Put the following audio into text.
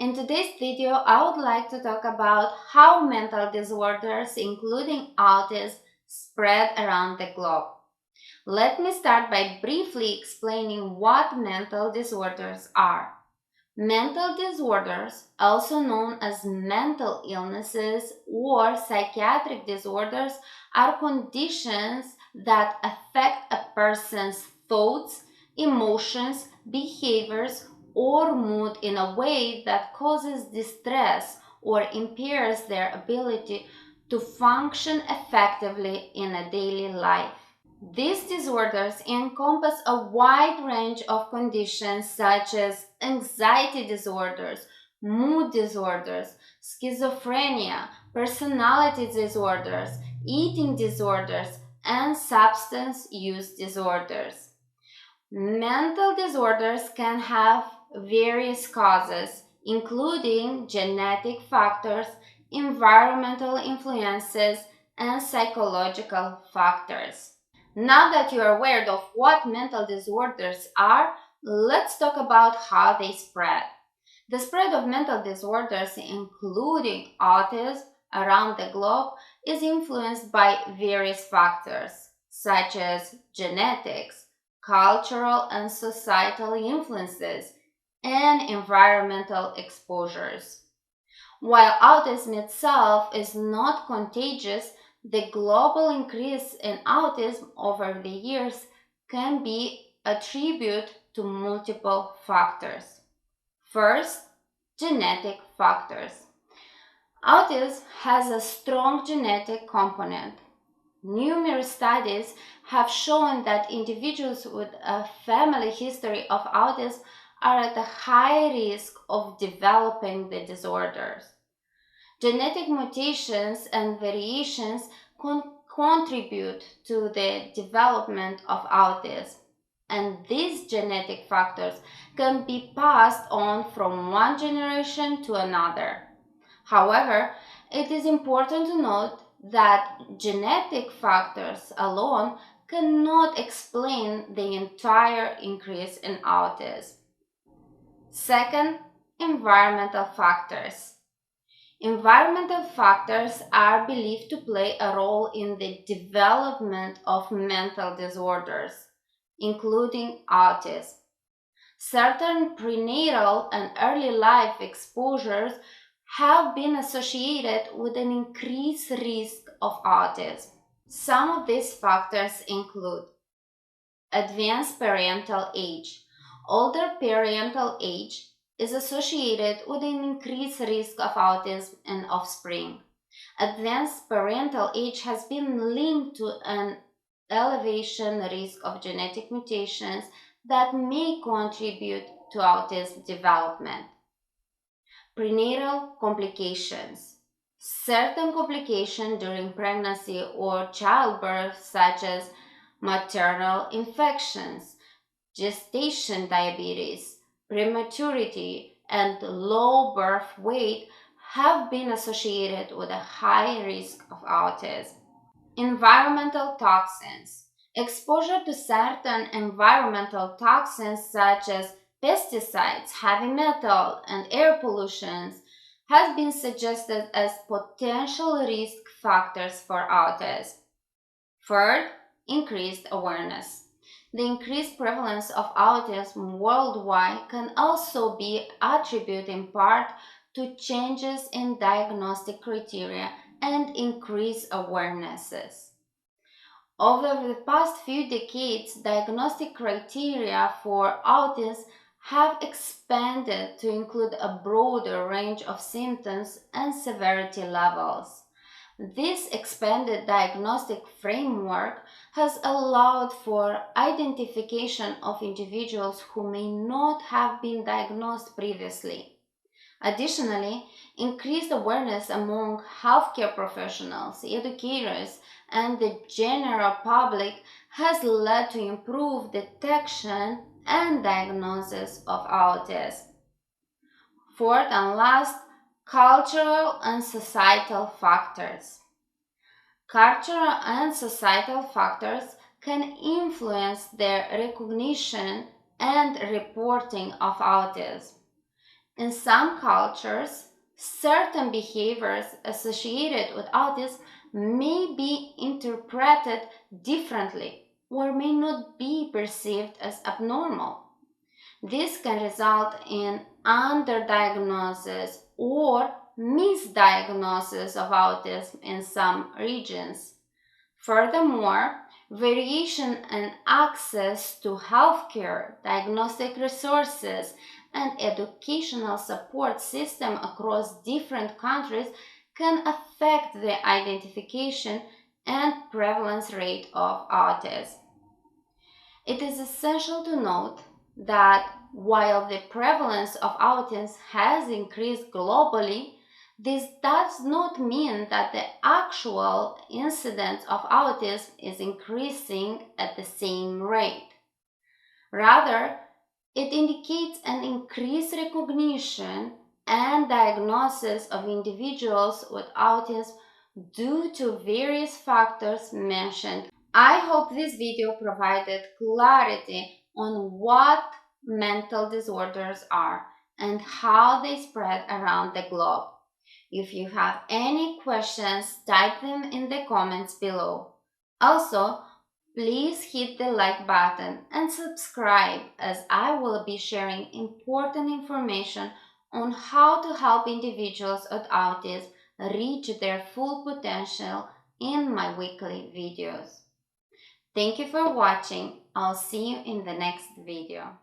In today's video, I would like to talk about how mental disorders, including autism, spread around the globe. Let me start by briefly explaining what mental disorders are. Mental disorders, also known as mental illnesses or psychiatric disorders, are conditions that affect a person's thoughts, emotions, behaviors, or mood in a way that causes distress or impairs their ability to function effectively in a daily life. These disorders encompass a wide range of conditions such as anxiety disorders, mood disorders, schizophrenia, personality disorders, eating disorders, and substance use disorders. Mental disorders can have various causes, including genetic factors, environmental influences, and psychological factors. Now that you are aware of what mental disorders are, let's talk about how they spread. The spread of mental disorders, including autism, around the globe is influenced by various factors, such as genetics, cultural and societal influences, and environmental exposures. While autism itself is not contagious, the global increase in autism over the years can be attributed to multiple factors. First, genetic factors. Autism has a strong genetic component. Numerous studies have shown that individuals with a family history of autism are at a high risk of developing the disorders. Genetic mutations and variations contribute to the development of autism, and these genetic factors can be passed on from one generation to another. However, it is important to note that genetic factors alone cannot explain the entire increase in autism. Second, environmental factors. Environmental factors are believed to play a role in the development of mental disorders, including autism. Certain prenatal and early life exposures have been associated with an increased risk of autism. Some of these factors include advanced parental age. Older parental age is associated with an increased risk of autism in offspring. Advanced parental age has been linked to an elevation risk of genetic mutations that may contribute to autism development. Prenatal complications. Certain complications during pregnancy or childbirth, such as maternal infections, gestation diabetes, prematurity, and low birth weight, have been associated with a high risk of autism. Environmental toxins. Exposure to certain environmental toxins such as pesticides, heavy metal, and air pollution has been suggested as potential risk factors for autism. Third, increased awareness. The increased prevalence of autism worldwide can also be attributed in part to changes in diagnostic criteria and increased awarenesses. Over the past few decades, diagnostic criteria for autism have expanded to include a broader range of symptoms and severity levels. This expanded diagnostic framework has allowed for identification of individuals who may not have been diagnosed previously. Additionally, increased awareness among healthcare professionals, educators, and the general public has led to improved detection and diagnosis of autism. Fourth and last, cultural and societal factors. Cultural and societal factors can influence the recognition and reporting of autism. In some cultures, certain behaviors associated with autism may be interpreted differently or may not be perceived as abnormal. This can result in underdiagnosis or misdiagnosis of autism in some regions. Furthermore, variation in access to healthcare, diagnostic resources, and educational support system across different countries can affect the identification and prevalence rate of autism. It is essential to note that while the prevalence of autism has increased globally, this does not mean that the actual incidence of autism is increasing at the same rate. Rather, it indicates an increased recognition and diagnosis of individuals with autism due to various factors mentioned. I hope this video provided clarity on what mental disorders are and how they spread around the globe. If you have any questions, type them in the comments below. Also, please hit the like button and subscribe, as I will be sharing important information on how to help individuals with autism reach their full potential in my weekly videos. Thank you for watching. I'll see you in the next video.